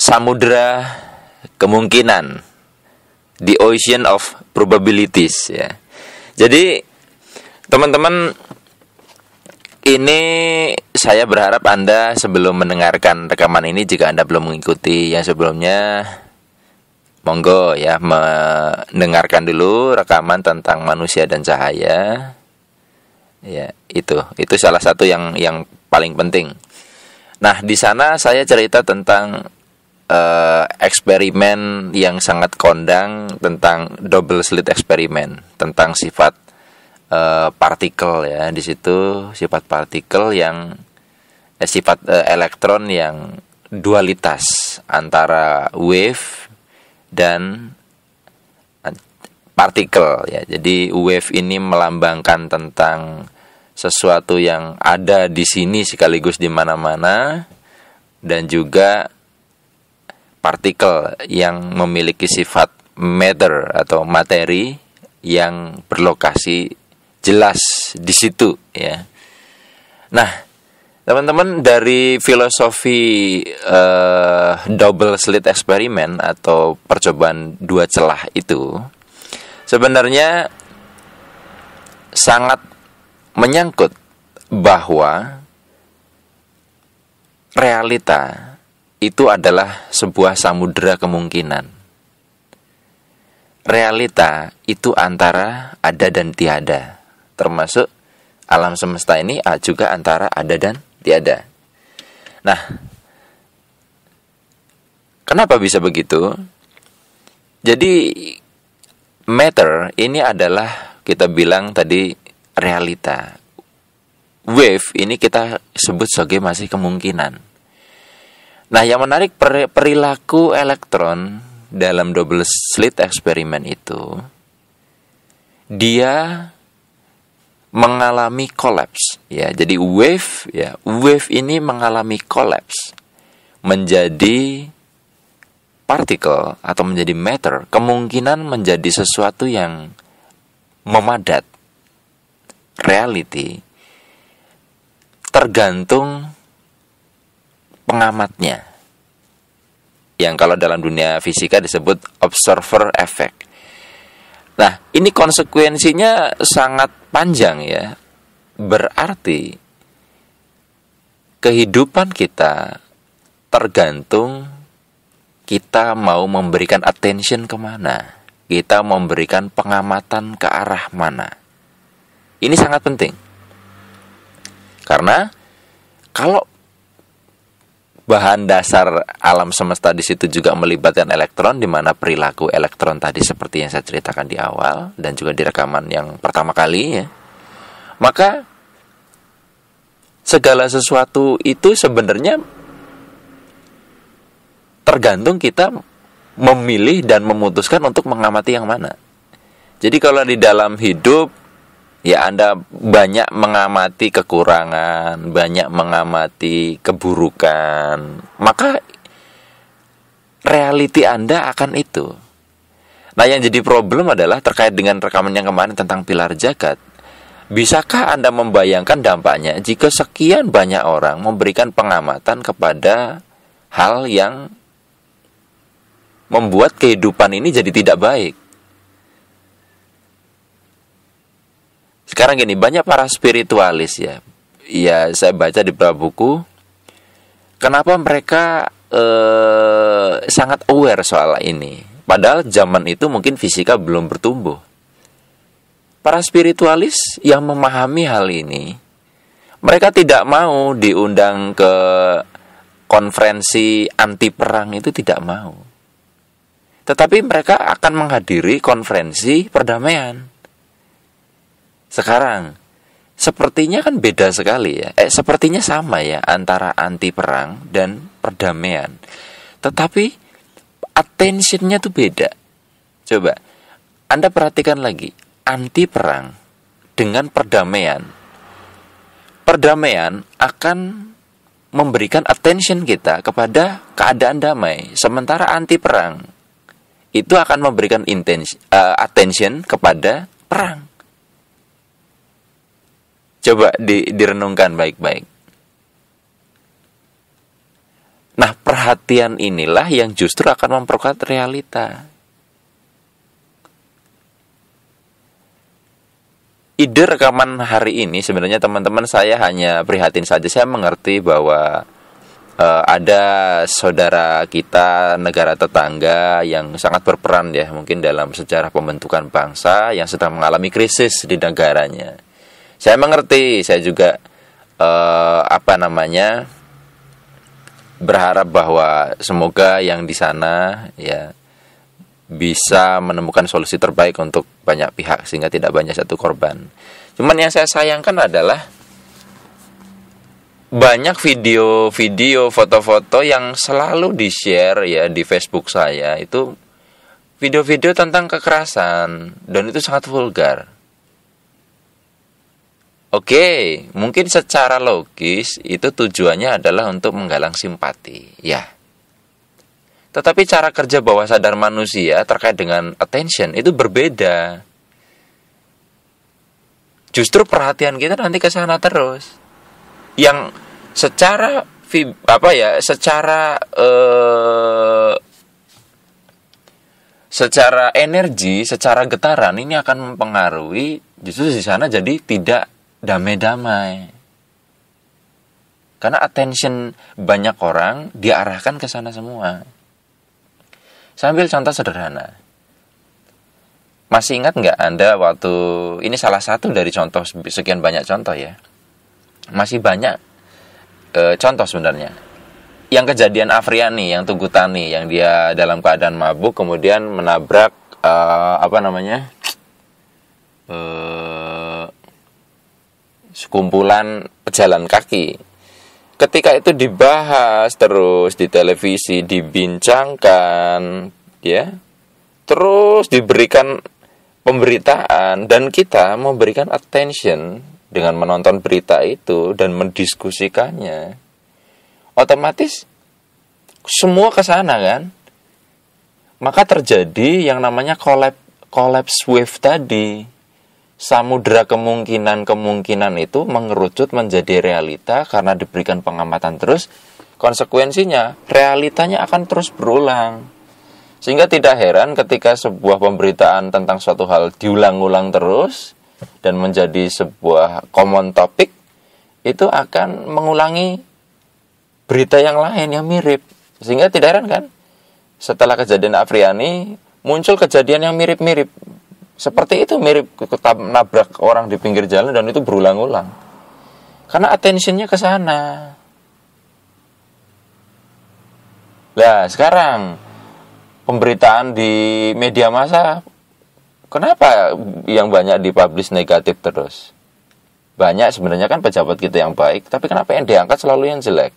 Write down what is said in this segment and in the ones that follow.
samudra kemungkinan, the ocean of probabilities ya. Jadi teman-teman, ini saya berharap Anda sebelum mendengarkan rekaman ini, jika Anda belum mengikuti yang sebelumnya, monggo ya mendengarkan dulu rekaman tentang manusia dan cahaya. Ya, itu salah satu yang paling penting. Nah, di sana saya cerita tentang eksperimen yang sangat kondang, tentang double slit eksperimen, tentang sifat partikel ya. Di situ sifat partikel yang sifat elektron yang dualitas antara wave dan partikel ya. Jadi wave ini melambangkan tentang sesuatu yang ada di sini sekaligus di mana-mana, dan juga partikel yang memiliki sifat matter atau materi yang berlokasi jelas di situ ya. Nah, teman-teman, dari filosofi double slit eksperimen atau percobaan dua celah itu sebenarnya sangat menyangkut bahwa realita itu adalah sebuah samudera kemungkinan. Realita itu antara ada dan tiada, termasuk alam semesta ini juga antara ada dan tiada. Nah, kenapa bisa begitu? Jadi matter ini adalah, kita bilang tadi, realita. Wave ini kita sebut sebagai masih kemungkinan. Nah, yang menarik, perilaku elektron dalam double slit eksperimen itu, dia mengalami kolaps ya. Jadi wave ini mengalami kolaps menjadi partikel atau menjadi matter, kemungkinan menjadi sesuatu yang memadat. Reality tergantung pengamatnya, yang kalau dalam dunia fisika disebut observer effect. Nah, ini konsekuensinya sangat panjang ya. Berarti kehidupan kita tergantung kita mau memberikan attention kemana, kita memberikan pengamatan ke arah mana. Ini sangat penting, karena kalau bahan dasar alam semesta di situ juga melibatkan elektron, di mana perilaku elektron tadi seperti yang saya ceritakan di awal dan juga di rekaman yang pertama kali ya, maka segala sesuatu itu sebenarnya tergantung kita memilih dan memutuskan untuk mengamati yang mana. Jadi kalau di dalam hidup ya, Anda banyak mengamati kekurangan, banyak mengamati keburukan, maka realiti Anda akan itu. Nah, yang jadi problem adalah terkait dengan rekaman yang kemarin tentang pilar jagat. Bisakah Anda membayangkan dampaknya jika sekian banyak orang memberikan pengamatan kepada hal yang membuat kehidupan ini jadi tidak baik? Sekarang gini, banyak para spiritualis ya. Ya, saya baca di beberapa buku, kenapa mereka sangat aware soal ini. Padahal zaman itu mungkin fisika belum bertumbuh. Para spiritualis yang memahami hal ini, mereka tidak mau diundang ke konferensi anti perang, itu tidak mau. Tetapi mereka akan menghadiri konferensi perdamaian. Sekarang, sepertinya kan beda sekali ya. Sepertinya sama ya antara anti perang dan perdamaian. Tetapi attention-nya tuh beda. Coba, Anda perhatikan lagi. Anti perang dengan perdamaian. Perdamaian akan memberikan attention kita kepada keadaan damai. Sementara anti perang itu akan memberikan attention kepada perang. Coba direnungkan baik-baik. Nah, perhatian inilah yang justru akan memperkuat realita. Ide rekaman hari ini sebenarnya teman-teman, saya hanya prihatin saja. Saya mengerti bahwa ada saudara kita, negara tetangga yang sangat berperan ya, mungkin dalam sejarah pembentukan bangsa yang sedang mengalami krisis di negaranya. Saya mengerti, saya juga berharap bahwa semoga yang di sana ya bisa menemukan solusi terbaik untuk banyak pihak sehingga tidak banyak satu korban. Cuman yang saya sayangkan adalah banyak video-video, foto-foto yang selalu di-share ya di Facebook saya, itu video-video tentang kekerasan dan itu sangat vulgar. Oke, mungkin secara logis itu tujuannya adalah untuk menggalang simpati, ya. Tetapi cara kerja bawah sadar manusia terkait dengan attention itu berbeda. Justru perhatian kita nanti ke sana terus. Yang secara secara energi, secara getaran ini akan mempengaruhi, justru di sana jadi tidak damai-damai. Karena attention banyak orang diarahkan ke sana semua. Saya ambil contoh sederhana. Masih ingat nggak Anda waktu, ini salah satu dari contoh, sekian banyak contoh ya. Masih banyak contoh sebenarnya. Yang kejadian Afriani, yang Tugu Tani, yang dia dalam keadaan mabuk kemudian menabrak sekumpulan pejalan kaki. Ketika itu dibahas terus di televisi, dibincangkan, ya, terus diberikan pemberitaan, dan kita memberikan attention dengan menonton berita itu dan mendiskusikannya, otomatis semua ke sana kan, maka terjadi yang namanya collapse wave tadi. Samudra kemungkinan itu mengerucut menjadi realita karena diberikan pengamatan terus. Konsekuensinya realitanya akan terus berulang. Sehingga tidak heran ketika sebuah pemberitaan tentang suatu hal diulang-ulang terus dan menjadi sebuah common topic, itu akan mengulangi berita yang lain yang mirip. Sehingga tidak heran kan, setelah kejadian Afriani muncul kejadian yang mirip-mirip. Seperti itu, mirip nabrak orang di pinggir jalan, dan itu berulang-ulang. Karena attentionnya ke sana. Nah, sekarang pemberitaan di media massa, kenapa yang banyak dipublish negatif terus? Banyak sebenarnya kan pejabat kita yang baik, tapi kenapa yang diangkat selalu yang jelek?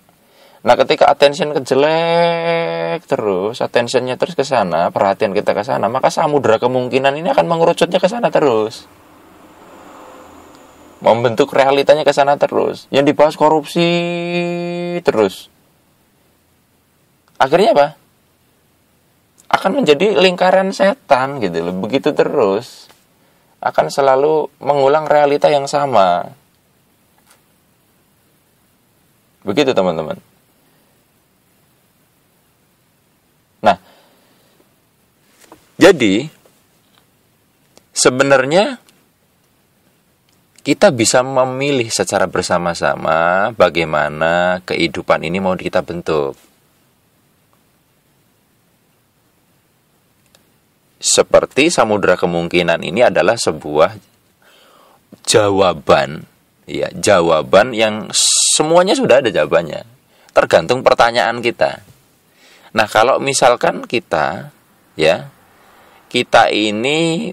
Nah, ketika attention ke jelek terus, attentionnya terus ke sana, perhatian kita ke sana, maka samudra kemungkinan ini akan mengerucutnya ke sana terus. Membentuk realitanya ke sana terus. Yang dibahas korupsi terus. Akhirnya apa? Akan menjadi lingkaran setan gitu loh. Begitu terus. Akan selalu mengulang realita yang sama. Begitu teman-teman. Nah, jadi sebenarnya kita bisa memilih secara bersama-sama bagaimana kehidupan ini mau kita bentuk. Seperti samudra kemungkinan ini adalah sebuah jawaban, ya, jawaban yang semuanya sudah ada jawabannya. Tergantung pertanyaan kita. Nah, kalau misalkan kita ini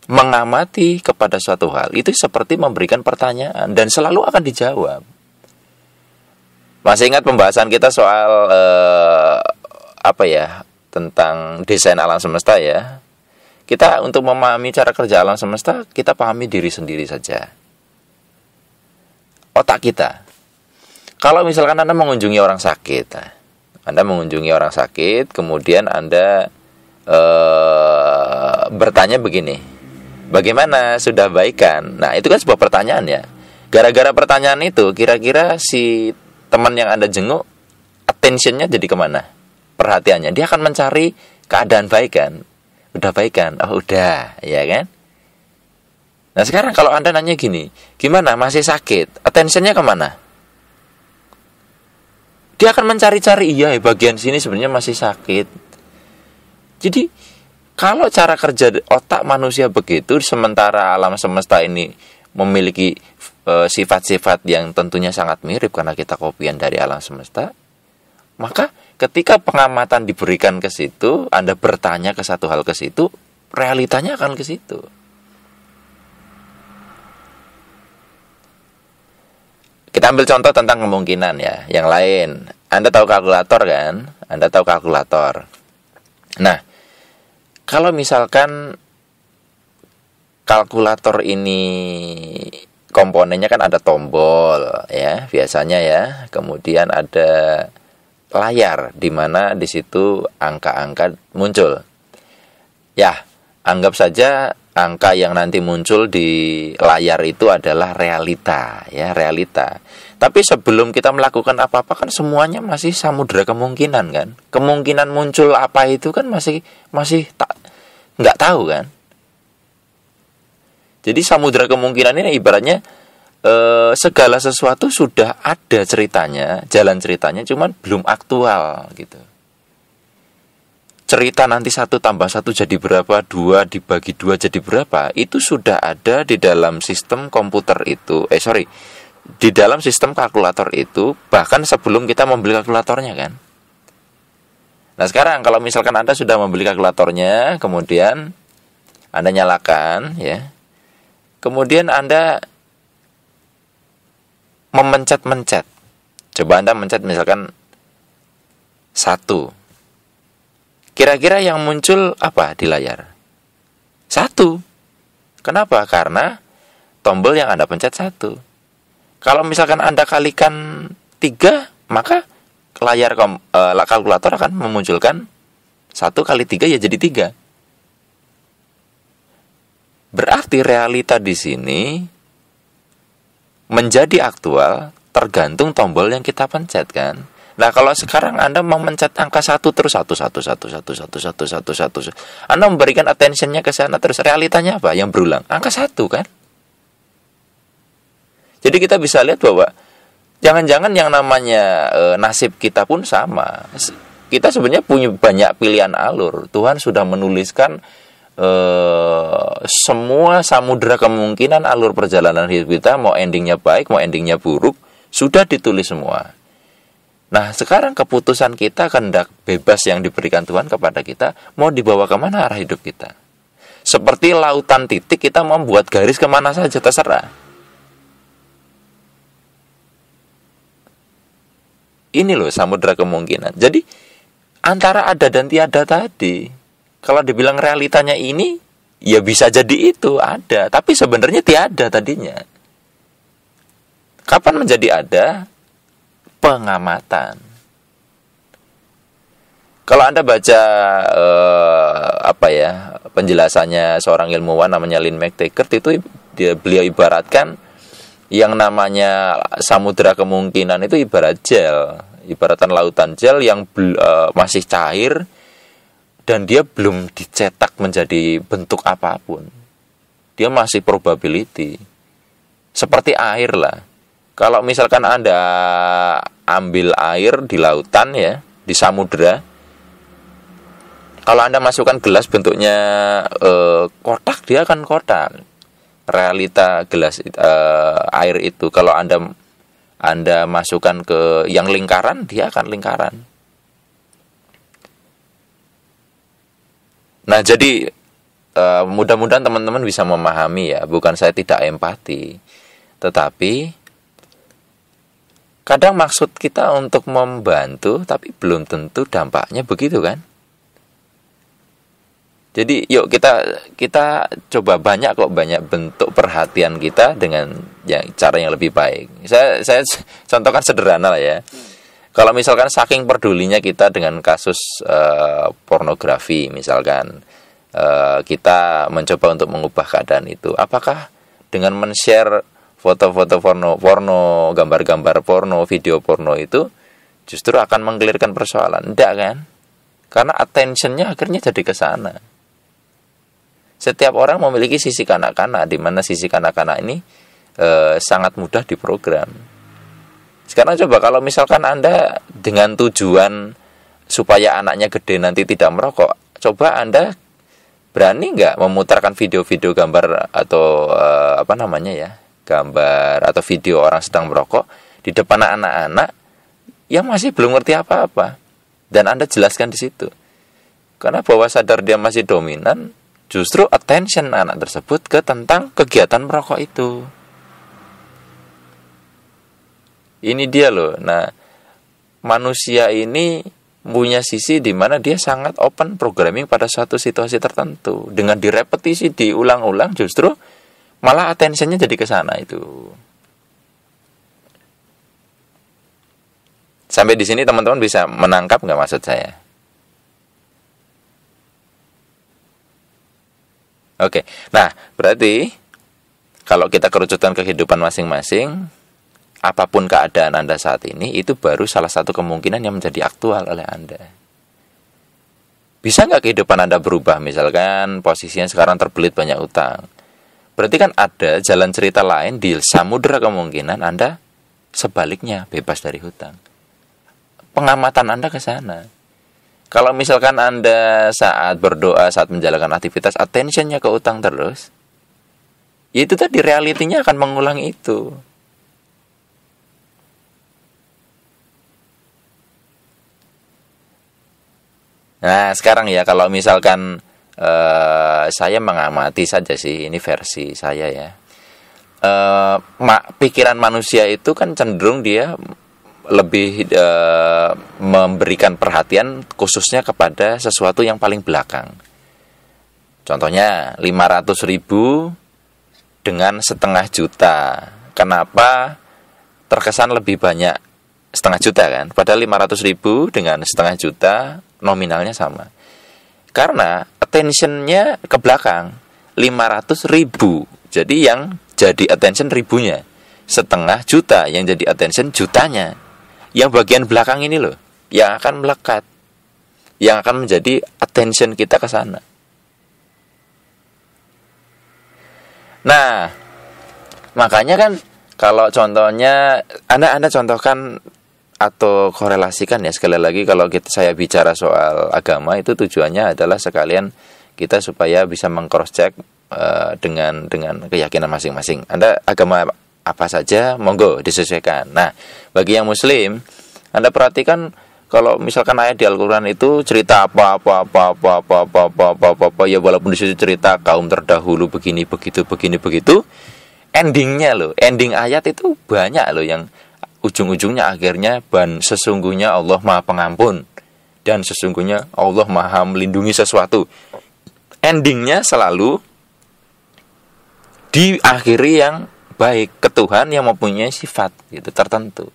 mengamati kepada suatu hal, itu seperti memberikan pertanyaan dan selalu akan dijawab. Masih ingat pembahasan kita soal tentang desain alam semesta ya? Kita untuk memahami cara kerja alam semesta, kita pahami diri sendiri saja. Otak kita. Kalau misalkan Anda mengunjungi orang sakit, kemudian Anda bertanya begini, bagaimana, sudah baikan? Nah, itu kan sebuah pertanyaan ya. Gara-gara pertanyaan itu, kira-kira si teman yang Anda jenguk attentionnya jadi kemana? Perhatiannya, dia akan mencari keadaan baik kan? Udah baik kan? Oh udah, ya kan? Nah sekarang kalau Anda nanya gini, gimana? Masih sakit? Attentionnya kemana? Dia akan mencari-cari, iya bagian sini sebenarnya masih sakit. Jadi kalau cara kerja otak manusia begitu, sementara alam semesta ini memiliki sifat-sifat yang tentunya sangat mirip karena kita kopian dari alam semesta, maka ketika pengamatan diberikan ke situ, Anda bertanya ke satu hal ke situ, realitanya akan ke situ. Kita ambil contoh tentang kemungkinan ya, yang lain. Anda tahu kalkulator kan? Anda tahu kalkulator. Nah, kalau misalkan kalkulator ini komponennya kan ada tombol ya, biasanya ya. Kemudian ada layar di mana di situ angka-angka muncul. Ya, anggap saja angka yang nanti muncul di layar itu adalah realita, ya, realita. Tapi sebelum kita melakukan apa-apa kan semuanya masih samudra kemungkinan kan. Kemungkinan muncul apa itu kan masih nggak tahu kan. Jadi samudra kemungkinan ini ibaratnya segala sesuatu sudah ada ceritanya, jalan ceritanya, cuman belum aktual gitu. Cerita nanti 1 tambah 1 jadi berapa, 2 dibagi 2 jadi berapa, itu sudah ada di dalam sistem komputer itu, di dalam sistem kalkulator itu, bahkan sebelum kita membeli kalkulatornya kan. Nah sekarang kalau misalkan Anda sudah membeli kalkulatornya, kemudian Anda nyalakan ya, kemudian Anda memencet-mencet. Coba Anda mencet misalkan 1. Kira-kira yang muncul apa di layar? 1. Kenapa? Karena tombol yang Anda pencet 1. Kalau misalkan Anda kalikan 3, maka layar kalkulator akan memunculkan 1 kali 3 ya jadi 3. Berarti realita di sini menjadi aktual tergantung tombol yang kita pencet kan. Nah kalau sekarang Anda memencet angka 1 terus 1. Anda memberikan attentionnya ke sana terus, realitanya apa? Yang berulang angka 1 kan. Jadi kita bisa lihat bahwa jangan-jangan yang namanya nasib kita pun sama. Kita sebenarnya punya banyak pilihan alur. Tuhan sudah menuliskan semua samudra kemungkinan alur perjalanan hidup kita, mau endingnya baik, mau endingnya buruk, sudah ditulis semua. Nah sekarang keputusan kita, kehendak bebas yang diberikan Tuhan kepada kita, mau dibawa kemana arah hidup kita. Seperti lautan titik, kita mau buat garis kemana saja terserah. Ini loh samudra kemungkinan. Jadi antara ada dan tiada tadi, kalau dibilang realitanya ini, ya bisa jadi itu ada, tapi sebenarnya tiada tadinya. Kapan menjadi ada? Pengamatan. Kalau Anda baca penjelasannya seorang ilmuwan namanya Lynn McTaggart, itu beliau ibaratkan yang namanya samudra kemungkinan itu ibarat gel, ibaratkan lautan gel yang masih cair dan dia belum dicetak menjadi bentuk apapun. Dia masih probability. Seperti air lah. Kalau misalkan Anda ambil air di lautan ya, di samudra, kalau Anda masukkan gelas bentuknya kotak, dia akan kotak. Realita gelas air itu, kalau Anda masukkan ke yang lingkaran, dia akan lingkaran. Nah, jadi mudah-mudahan teman-teman bisa memahami ya, bukan saya tidak empati, tetapi kadang maksud kita untuk membantu, tapi belum tentu dampaknya begitu kan. Jadi yuk kita coba banyak bentuk perhatian kita dengan cara yang lebih baik. Saya contohkan sederhana lah ya. Kalau misalkan saking pedulinya kita dengan kasus pornografi misalkan, kita mencoba untuk mengubah keadaan itu. Apakah dengan men-share foto-foto porno, gambar-gambar porno, video porno itu justru akan mengkelirkan persoalan. Tidak kan? Karena attentionnya akhirnya jadi ke sana. Setiap orang memiliki sisi kanak-kanak, di mana sisi kanak-kanak ini sangat mudah diprogram. Sekarang coba kalau misalkan Anda dengan tujuan supaya anaknya gede nanti tidak merokok, coba Anda berani nggak memutarkan video-video gambar atau gambar atau video orang sedang merokok di depan anak-anak yang masih belum ngerti apa-apa, dan Anda jelaskan di situ. Karena bawah sadar dia masih dominan, justru attention anak tersebut ke tentang kegiatan merokok itu. Ini dia loh. Nah, manusia ini punya sisi di mana dia sangat open programming pada suatu situasi tertentu. Dengan direpetisi, diulang-ulang, justru malah attentionnya jadi ke sana itu. Sampai di sini teman-teman bisa menangkap nggak maksud saya? Oke, nah berarti kalau kita kerucutkan kehidupan masing-masing, apapun keadaan Anda saat ini, itu baru salah satu kemungkinan yang menjadi aktual oleh Anda. Bisa nggak kehidupan Anda berubah? Misalkan posisinya sekarang terbelit banyak utang. Berarti kan ada jalan cerita lain di samudera kemungkinan Anda sebaliknya bebas dari hutang. Pengamatan Anda ke sana. Kalau misalkan Anda saat berdoa, saat menjalankan aktivitas, attentionnya ke utang terus, ya itu tadi realitinya akan mengulang itu. Nah sekarang ya, kalau misalkan saya mengamati saja sih, ini versi saya ya, pikiran manusia itu kan cenderung dia lebih memberikan perhatian khususnya kepada sesuatu yang paling belakang. Contohnya 500.000 dengan 500.000 juta. Kenapa terkesan lebih banyak 500.000 juta kan? Padahal 500.000 dengan 500.000 juta nominalnya sama. Karena attentionnya ke belakang 500.000. Jadi yang jadi attention ribunya, 500.000 juta yang jadi attention jutanya. Yang bagian belakang ini loh yang akan melekat, yang akan menjadi attention kita ke sana. Nah, makanya kan kalau contohnya Anda contohkan atau korelasikan ya, sekali lagi kalau saya bicara soal agama, itu tujuannya adalah sekalian kita supaya bisa meng-cross check dengan keyakinan masing-masing. Anda agama apa saja, monggo disesuaikan. Nah, bagi yang muslim, Anda perhatikan kalau misalkan ayat di Al-Quran itu cerita apa, ya walaupun disitu cerita kaum terdahulu begini, begitu, endingnya loh, ending ayat itu banyak loh yang ujung-ujungnya akhirnya sesungguhnya Allah Maha Pengampun dan sesungguhnya Allah Maha melindungi sesuatu. Endingnya selalu diakhiri yang baik, ke Tuhan yang mempunyai sifat gitu tertentu.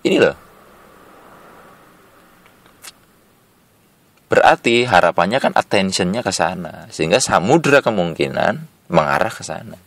Ini loh. Berarti harapannya kan attentionnya ke sana, sehingga samudera kemungkinan mengarah ke sana.